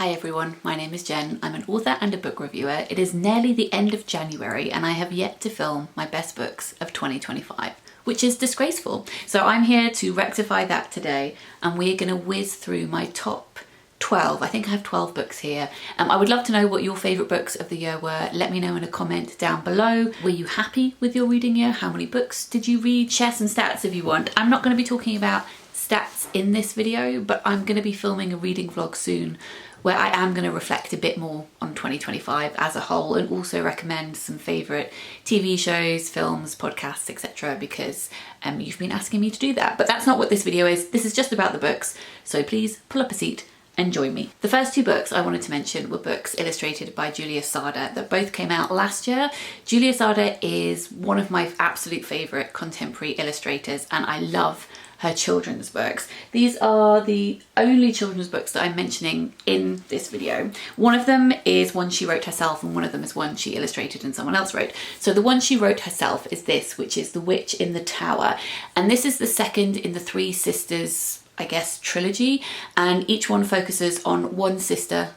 Hi everyone, my name is Jen. I'm an author and a book reviewer. It is nearly the end of January and I have yet to film my best books of 2025, which is disgraceful. So I'm here to rectify that today and we're going to whiz through my top 12. I think I have 12 books here. I would love to know what your favourite books of the year were. Let me know in a comment down below. Were you happy with your reading year? How many books did you read? Share some stats if you want. I'm not going to be talking about stats in this video, but I'm going to be filming a reading vlog soon where I am going to reflect a bit more on 2025 as a whole and also recommend some favourite TV shows, films, podcasts, etc. because you've been asking me to do that. But that's not what this video is. This is just about the books. So please pull up a seat and join me. The first two books I wanted to mention were books illustrated by Julia Sarda that both came out last year. Julia Sarda is one of my absolute favourite contemporary illustrators and I love her children's books. These are the only children's books that I'm mentioning in this video. One of them is one she wrote herself and one of them is one she illustrated and someone else wrote. So the one she wrote herself is this, which is The Witch in the Tower. And this is the second in the Three Sisters, I guess, trilogy. And each one focuses on one sister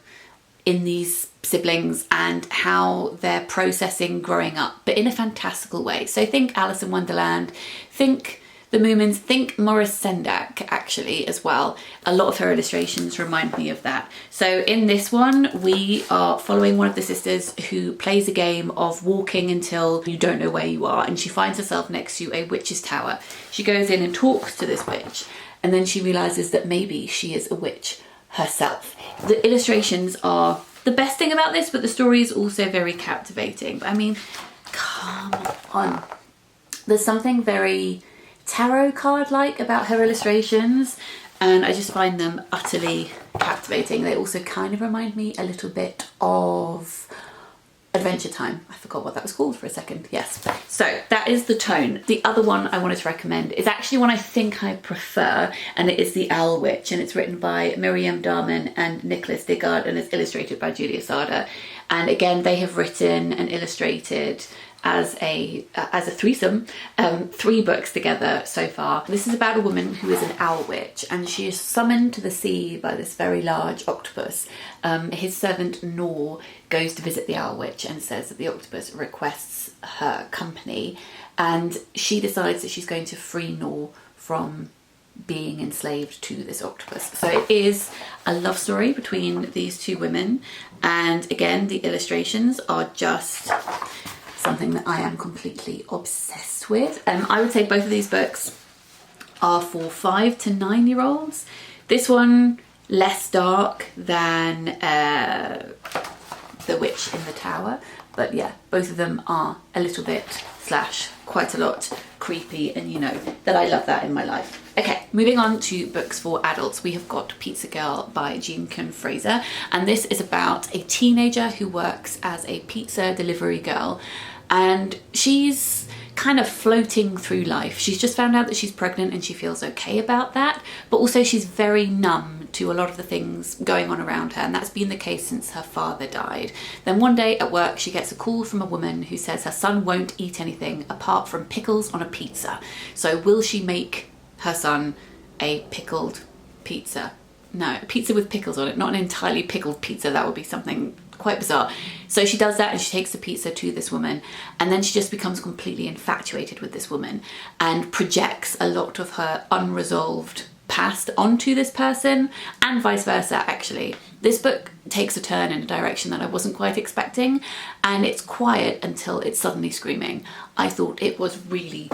in these siblings and how they're processing growing up, but in a fantastical way. So think Alice in Wonderland, think The Moomins, think Maurice Sendak actually as well. A lot of her illustrations remind me of that. So in this one, we are following one of the sisters who plays a game of walking until you don't know where you are and she finds herself next to a witch's tower. She goes in and talks to this witch and then she realises that maybe she is a witch herself. The illustrations are the best thing about this, but the story is also very captivating. I mean, come on. There's something very tarot card like about her illustrations and I just find them utterly captivating. They also kind of remind me a little bit of Adventure Time. I forgot what that was called for a second. Yes, so that is the tone. The other one I wanted to recommend is actually one I think I prefer and it is The Owl Witch and it's written by Myrian, Dahman and Nicolas Dagard and is illustrated by Julia Sarda. And again, they have written and illustrated as a threesome, 3 books together so far. This is about a woman who is an owl witch and she is summoned to the sea by this very large octopus. His servant Nor goes to visit the owl witch and says that the octopus requests her company and she decides that she's going to free Nor from being enslaved to this octopus. So it is a love story between these two women and again the illustrations are just something that I am completely obsessed with. I would say both of these books are for 5 to 9 year olds. This one less dark than The Witch in the Tower, but yeah, both of them are a little bit / quite a lot creepy and you know that I love that in my life. Okay, moving on to books for adults. We have got Pizza Girl by Jen Campbell Frazier and this is about a teenager who works as a pizza delivery girl and she's kind of floating through life. She's just found out that she's pregnant and she feels okay about that, but also she's very numb to a lot of the things going on around her and that's been the case since her father died. Then one day at work she gets a call from a woman who says her son won't eat anything apart from pickles on a pizza. So will she make her son a pickled pizza? No, a pizza with pickles on it, not an entirely pickled pizza. That would be something quite bizarre. So she does that and she takes the pizza to this woman and then she just becomes completely infatuated with this woman and projects a lot of her unresolved past onto this person and vice versa actually. This book takes a turn in a direction that I wasn't quite expecting and it's quiet until it's suddenly screaming. I thought it was really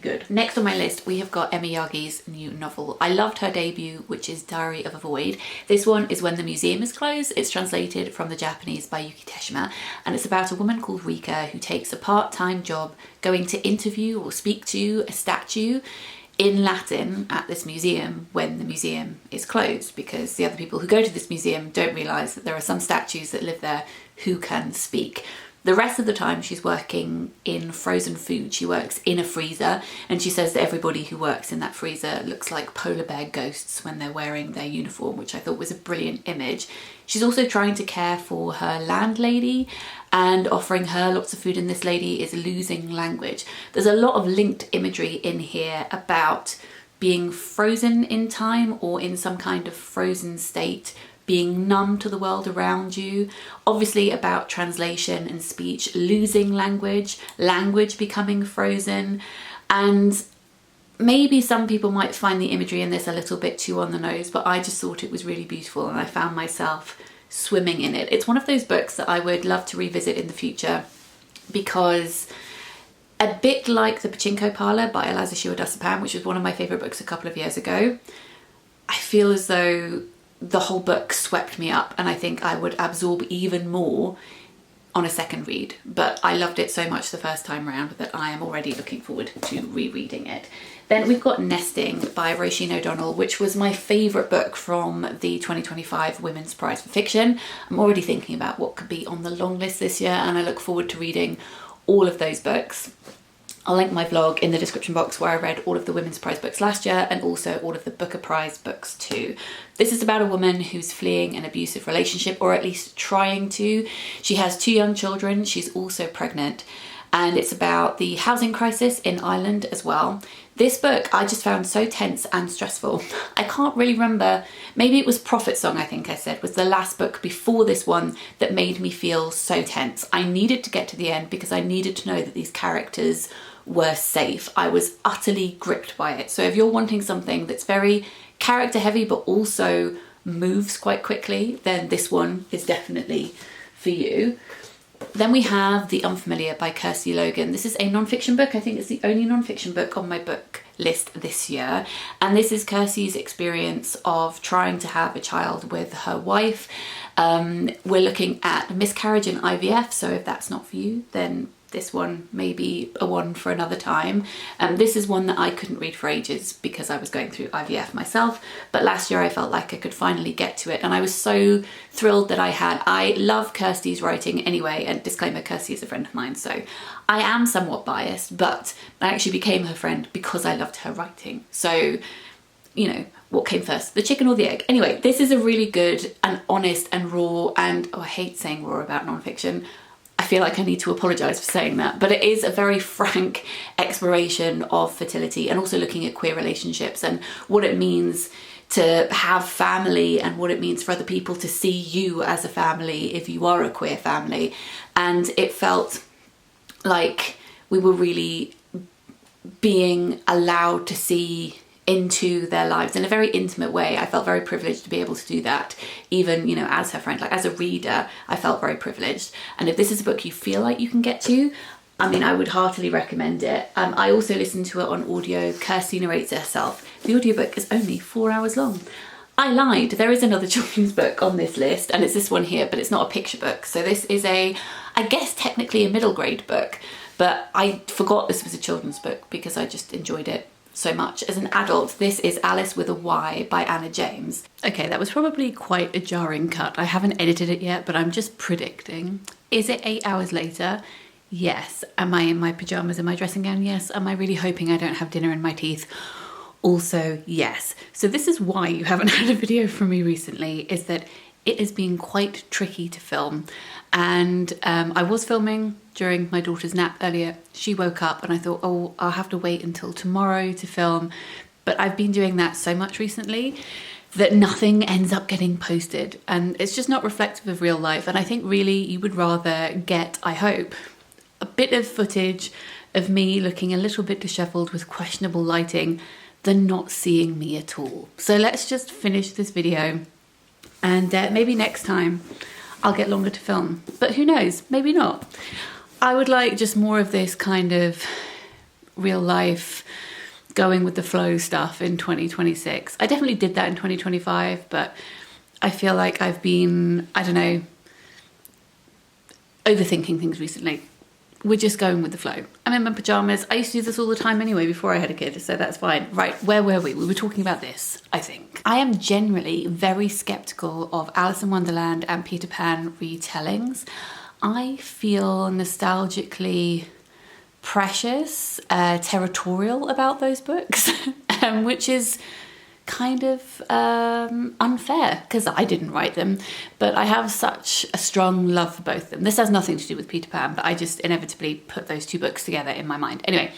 good. Next on my list we have got Emma Yagi's new novel. I loved her debut, which is Diary of a Void. This one is When the Museum is Closed. It's translated from the Japanese by Yuki Teshima and it's about a woman called Rika who takes a part-time job going to interview or speak to a statue in Latin at this museum when the museum is closed because the other people who go to this museum don't realise that there are some statues that live there who can speak. The rest of the time she's working in frozen food. She works in a freezer and she says that everybody who works in that freezer looks like polar bear ghosts when they're wearing their uniform, which I thought was a brilliant image. She's also trying to care for her landlady and offering her lots of food, and this lady is losing language. There's a lot of linked imagery in here about being frozen in time or in some kind of frozen state being numb to the world around you, obviously about translation and speech, losing language, language becoming frozen, and maybe some people might find the imagery in this a little bit too on the nose, but I just thought it was really beautiful and I found myself swimming in it. It's one of those books that I would love to revisit in the future because a bit like The Pachinko Parlor by Eliza Shiwadasapan, which was one of my favourite books a couple of years ago, I feel as though the whole book swept me up and I think I would absorb even more on a second read. But I loved it so much the first time round that I am already looking forward to rereading it. Then we've got Nesting by Roisin O'Donnell, which was my favourite book from the 2025 Women's Prize for Fiction. I'm already thinking about what could be on the long list this year and I look forward to reading all of those books. I'll link my vlog in the description box where I read all of the Women's Prize books last year and also all of the Booker Prize books too. This is about a woman who's fleeing an abusive relationship, or at least trying to. She has 2 young children, she's also pregnant, and it's about the housing crisis in Ireland as well. This book I just found so tense and stressful. I can't really remember, maybe it was Prophet Song I think I said was the last book before this one that made me feel so tense. I needed to get to the end because I needed to know that these characters were safe. I was utterly gripped by it. So if you're wanting something that's very character heavy but also moves quite quickly, then this one is definitely for you. Then we have The Unfamiliar by Kirsty Logan. This is a non-fiction book. I think it's the only non-fiction book on my book list this year. And this is Kirsty's experience of trying to have a child with her wife. We're looking at miscarriage and IVF. So if that's not for you, then this one may be a one for another time. This is one that I couldn't read for ages because I was going through IVF myself, but last year I felt like I could finally get to it and I was so thrilled that I had. I love Kirsty's writing anyway, and disclaimer, Kirsty is a friend of mine, so I am somewhat biased, but I actually became her friend because I loved her writing. So, you know, what came first, the chicken or the egg? Anyway, this is a really good and honest and raw, and I hate saying raw about non-fiction. I feel like I need to apologise for saying that, but it is a very frank exploration of fertility and also looking at queer relationships and what it means to have family and what it means for other people to see you as a family if you are a queer family. And it felt like we were really being allowed to see into their lives in a very intimate way. I felt very privileged to be able to do that, even, you know, as her friend, like as a reader, I felt very privileged. And if this is a book you feel like you can get to, I mean, I would heartily recommend it. I also listened to it on audio. Kirsty narrates it herself. The audiobook is only 4 hours long. I lied, there is another children's book on this list and it's this one here, but it's not a picture book. So this is I guess technically a middle grade book, but I forgot this was a children's book because I just enjoyed it so much as an adult. This is Alice with a Y by Anna James. Okay, that was probably quite a jarring cut. I haven't edited it yet, but I'm just predicting. Is it 8 hours later? Yes. Am I in my pajamas in my dressing gown? Yes. Am I really hoping I don't have dinner in my teeth? Also, yes. So this is why you haven't had a video from me recently, is that it has been quite tricky to film. And I was filming during my daughter's nap earlier. She woke up and I thought, oh, I'll have to wait until tomorrow to film. But I've been doing that so much recently that nothing ends up getting posted. And it's just not reflective of real life. And I think really you would rather get, I hope, a bit of footage of me looking a little bit disheveled with questionable lighting than not seeing me at all. So let's just finish this video and maybe next time I'll get longer to film, but who knows, maybe not. I would like just more of this kind of real life, going with the flow stuff in 2026. I definitely did that in 2025, but I feel like I've been, I don't know, overthinking things recently. We're just going with the flow. I'm in my pajamas. I used to do this all the time anyway before I had a kid, so that's fine. Right, where were we? We were talking about this, I think. I am generally very skeptical of Alice in Wonderland and Peter Pan retellings. I feel nostalgically precious, territorial about those books, which is kind of unfair because I didn't write them, but I have such a strong love for both of them. This has nothing to do with Peter Pan, but I just inevitably put those two books together in my mind. Anyway,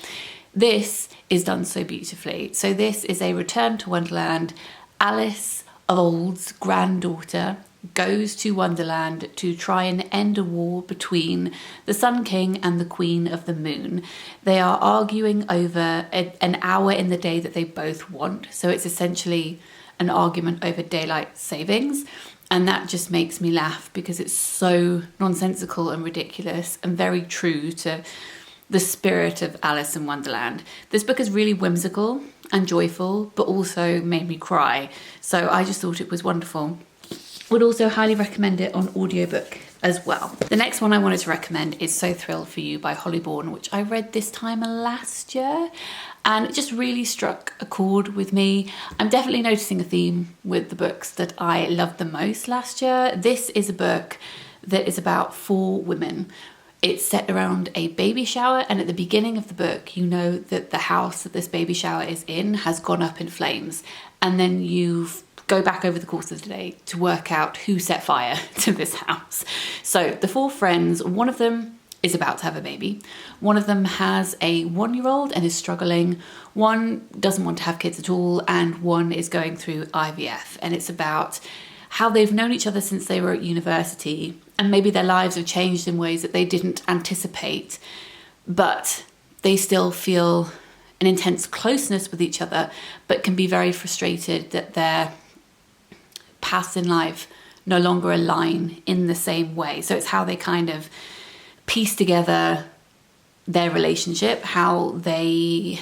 this is done so beautifully. So this is a return to Wonderland. Alice of Old's granddaughter goes to Wonderland to try and end a war between the Sun King and the Queen of the Moon. They are arguing over an hour in the day that they both want. So it's essentially an argument over daylight savings. And that just makes me laugh because it's so nonsensical and ridiculous and very true to the spirit of Alice in Wonderland. This book is really whimsical and joyful, but also made me cry. So I just thought it was wonderful. Would also highly recommend it on audiobook as well. The next one I wanted to recommend is So Thrilled for You by Holly Bourne, which I read this time last year, and it just really struck a chord with me. I'm definitely noticing a theme with the books that I loved the most last year. This is a book that is about 4 women. It's set around a baby shower, and at the beginning of the book, you know that the house that this baby shower is in has gone up in flames, and then you go back over the course of the day to work out who set fire to this house. So the 4 friends, one of them is about to have a baby. One of them has a 1-year-old and is struggling. One doesn't want to have kids at all, and one is going through IVF. And it's about how they've known each other since they were at university, and maybe their lives have changed in ways that they didn't anticipate, but they still feel an intense closeness with each other, but can be very frustrated that their paths in life no longer align in the same way. So it's how they kind of piece together their relationship, how they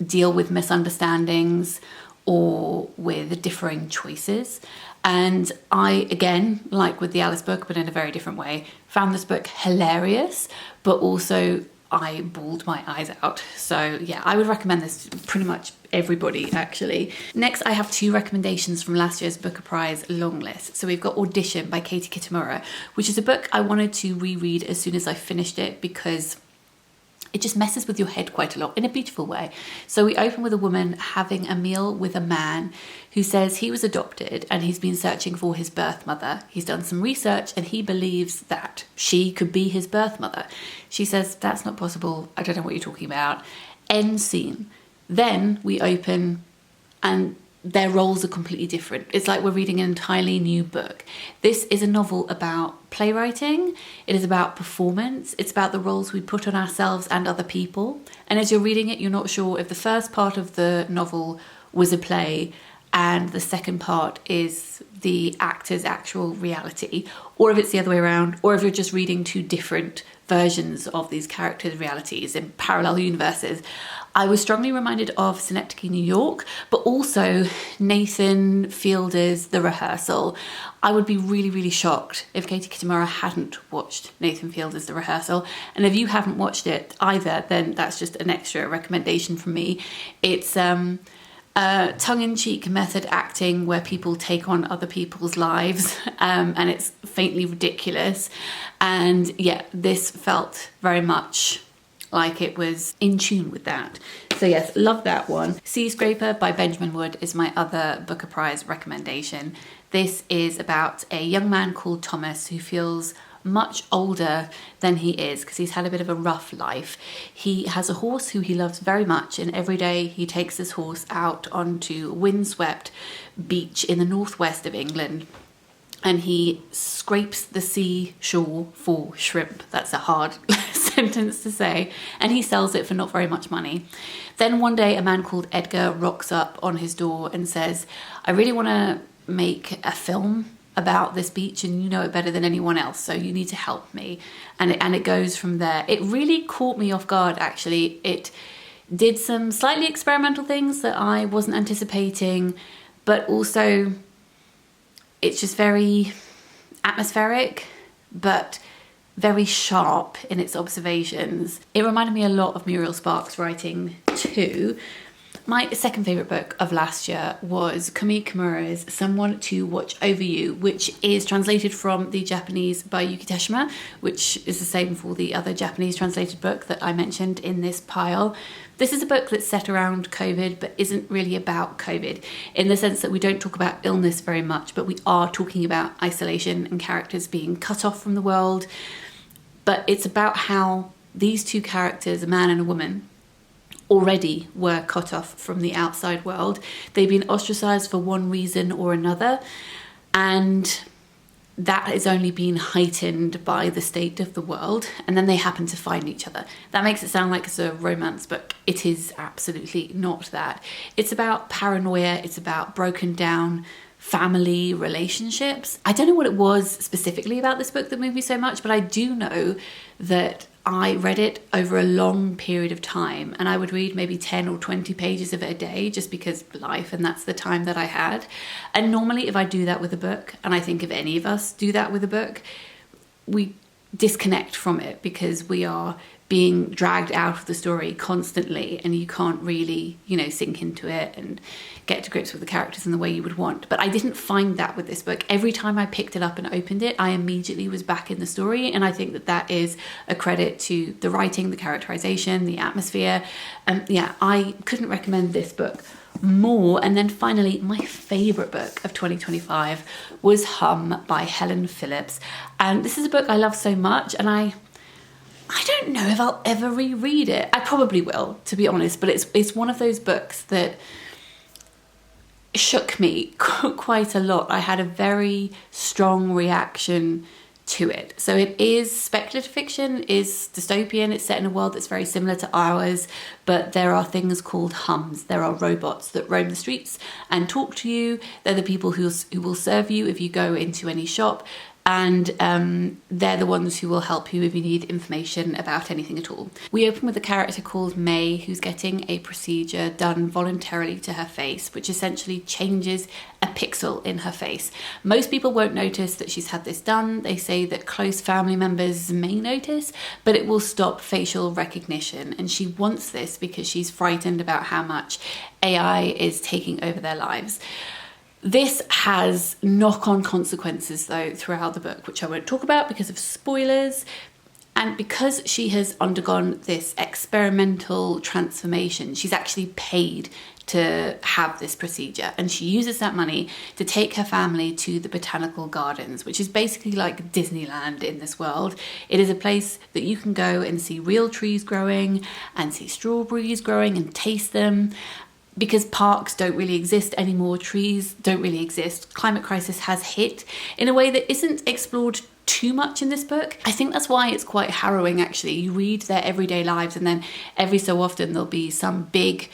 deal with misunderstandings or with differing choices. And I, again, like with the Alice book, but in a very different way, found this book hilarious, but also I bawled my eyes out. So yeah, I would recommend this to pretty much everybody, actually. Next, I have 2 recommendations from last year's Booker Prize long list. So we've got Audition by Katie Kitamura, which is a book I wanted to reread as soon as I finished it because it just messes with your head quite a lot in a beautiful way. So we open with a woman having a meal with a man who says he was adopted and he's been searching for his birth mother. He's done some research and he believes that she could be his birth mother. She says, that's not possible. I don't know what you're talking about. End scene. Then we open and their roles are completely different. It's like we're reading an entirely new book. This is a novel about playwriting. It is about performance. It's about the roles we put on ourselves and other people. And as you're reading it, you're not sure if the first part of the novel was a play and the second part is the actor's actual reality, or if it's the other way around, or if you're just reading 2 different versions of these characters' realities in parallel universes. I was strongly reminded of Synecdoche, New York, but also Nathan Fielder's The Rehearsal. I would be really, really shocked if Katie Kitamura hadn't watched Nathan Fielder's The Rehearsal. And if you haven't watched it either, then that's just an extra recommendation from me. It's tongue-in-cheek method acting where people take on other people's lives, and it's faintly ridiculous. And yeah, this felt very much like it was in tune with that. So yes, love that one. Seascraper by Benjamin Wood is my other Booker Prize recommendation. This is about a young man called Thomas who feels much older than he is because he's had a bit of a rough life. He has a horse who he loves very much, and every day he takes this horse out onto a windswept beach in the northwest of England, and he scrapes the seashore for shrimp. That's a hard sentence to say. And he sells it for not very much money. Then one day a man called Edgar rocks up on his door and says, I really want to make a film about this beach and you know it better than anyone else, so you need to help me. And it goes from there. It really caught me off guard, actually. It did some slightly experimental things that I wasn't anticipating, but also it's just very atmospheric, but very sharp in its observations. It reminded me a lot of Muriel Sparks' writing too. My second favourite book of last year was Kumi Kimura's Someone to Watch Over You, which is translated from the Japanese by Yuki Teshima, which is the same for the other Japanese translated book that I mentioned in this pile. This is a book that's set around COVID, but isn't really about COVID, in the sense that we don't talk about illness very much, but we are talking about isolation and characters being cut off from the world. But it's about how these 2 characters, a man and a woman, already were cut off from the outside world. They've been ostracized for one reason or another, and that is only being heightened by the state of the world, and then they happen to find each other. That makes it sound like it's a romance book. It is absolutely not that. It's about paranoia, it's about broken down family relationships. I don't know what it was specifically about this book that moved me so much, but I do know that I read it over a long period of time, and I would read maybe 10 or 20 pages of it a day just because life, and that's the time that I had. And normally if I do that with a book, and I think if any of us do that with a book, we disconnect from it because we are being dragged out of the story constantly, and you can't really, sink into it and get to grips with the characters in the way you would want. But I didn't find that with this book. Every time I picked it up and opened it, I immediately was back in the story, and I think that that is a credit to the writing, the characterization, the atmosphere. I couldn't recommend this book more. And then finally, my favorite book of 2025 was Hum by Helen Phillips, and this is a book I love so much, and I don't know if I'll ever reread it. I probably will, to be honest, but it's one of those books that shook me quite a lot. I had a very strong reaction to it. So it is speculative fiction, is dystopian, it's set in a world that's very similar to ours, but there are things called hums. There are robots that roam the streets and talk to you. They're the people who will serve you if you go into any shop, and they're the ones who will help you if you need information about anything at all. We open with a character called May who's getting a procedure done voluntarily to her face, which essentially changes a pixel in her face. Most people won't notice that she's had this done. They say that close family members may notice, but it will stop facial recognition, and she wants this because she's frightened about how much AI is taking over their lives. This has knock-on consequences though throughout the book, which I won't talk about because of spoilers. And because she has undergone this experimental transformation, she's actually paid to have this procedure, and she uses that money to take her family to the botanical gardens, which is basically like Disneyland in this world. It is a place that you can go and see real trees growing and see strawberries growing and taste them. Because parks don't really exist anymore, trees don't really exist, climate crisis has hit in a way that isn't explored too much in this book. I think that's why it's quite harrowing actually. You read their everyday lives, and then every so often there'll be some big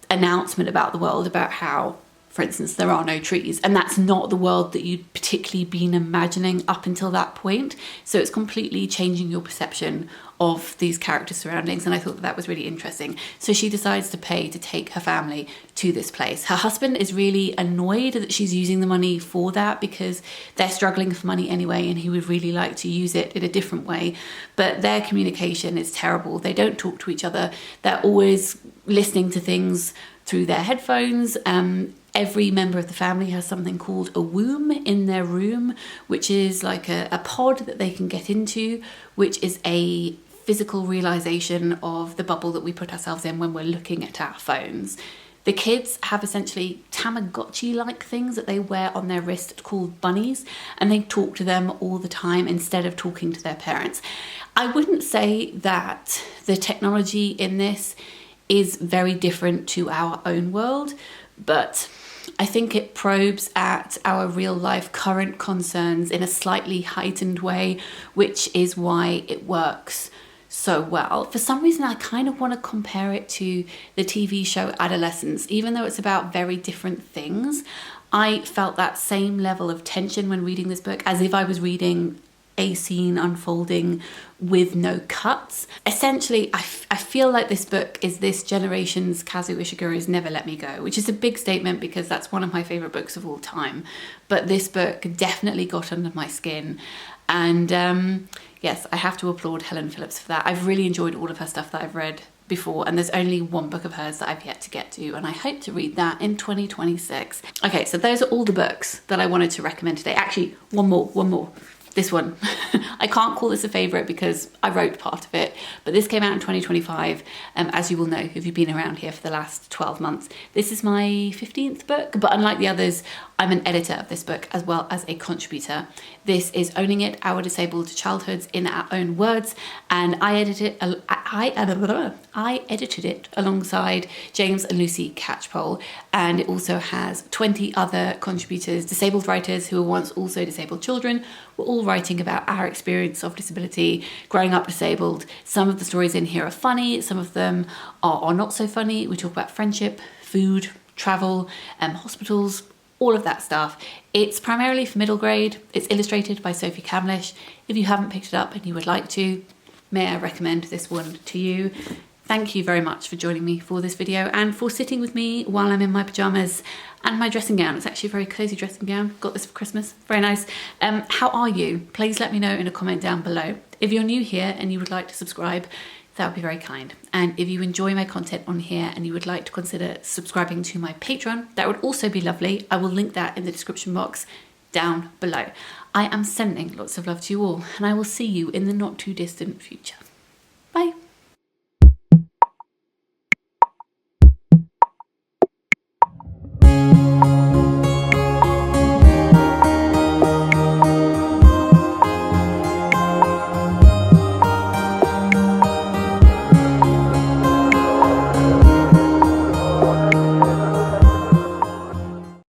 announcement about the world about how, for instance, there are no trees, and that's not the world that you'd particularly been imagining up until that point. So it's completely changing your perception of these characters' surroundings, and I thought that was really interesting. So she decides to pay to take her family to this place. Her husband is really annoyed that she's using the money for that because they're struggling for money anyway, and he would really like to use it in a different way. But their communication is terrible. They don't talk to each other. They're always listening to things through their headphones. Every member of the family has something called a womb in their room, which is like a pod that they can get into, which is a physical realization of the bubble that we put ourselves in when we're looking at our phones. The kids have essentially Tamagotchi-like things that they wear on their wrist called bunnies, and they talk to them all the time instead of talking to their parents. I wouldn't say that the technology in this is very different to our own world, but I think it probes at our real life current concerns in a slightly heightened way, which is why it works so well. For some reason, I kind of want to compare it to the TV show Adolescence. Even though it's about very different things, I felt that same level of tension when reading this book, as if I was reading a scene unfolding with no cuts. Essentially, I feel like this book is this generation's Kazuo Ishiguro's Never Let Me Go, which is a big statement because that's one of my favourite books of all time. But this book definitely got under my skin. And yes, I have to applaud Helen Phillips for that. I've really enjoyed all of her stuff that I've read before, and there's only one book of hers that I've yet to get to, and I hope to read that in 2026. Okay, so those are all the books that I wanted to recommend today. Actually, one more. This one. I can't call this a favourite because I wrote part of it, but this came out in 2025, as you will know if you've been around here for the last 12 months. This is my 15th book, but unlike the others, I'm an editor of this book as well as a contributor. This is Owning It, Our Disabled Childhoods in Our Own Words, and I edited it alongside James and Lucy Catchpole, and it also has 20 other contributors, disabled writers who were once also disabled children. We're all writing about our experience of disability, growing up disabled. Some of the stories in here are funny, some of them are not so funny. We talk about friendship, food, travel, hospitals, all of that stuff. It's primarily for middle grade. It's illustrated by Sophie Camlish. If you haven't picked it up and you would like to, may I recommend this one to you. Thank you very much for joining me for this video and for sitting with me while I'm in my pajamas and my dressing gown. It's actually a very cozy dressing gown. Got this for Christmas. Very nice. How are you? Please let me know in a comment down below. If you're new here and you would like to subscribe, that would be very kind. And if you enjoy my content on here and you would like to consider subscribing to my Patreon, that would also be lovely. I will link that in the description box down below. I am sending lots of love to you all, and I will see you in the not too distant future. Bye.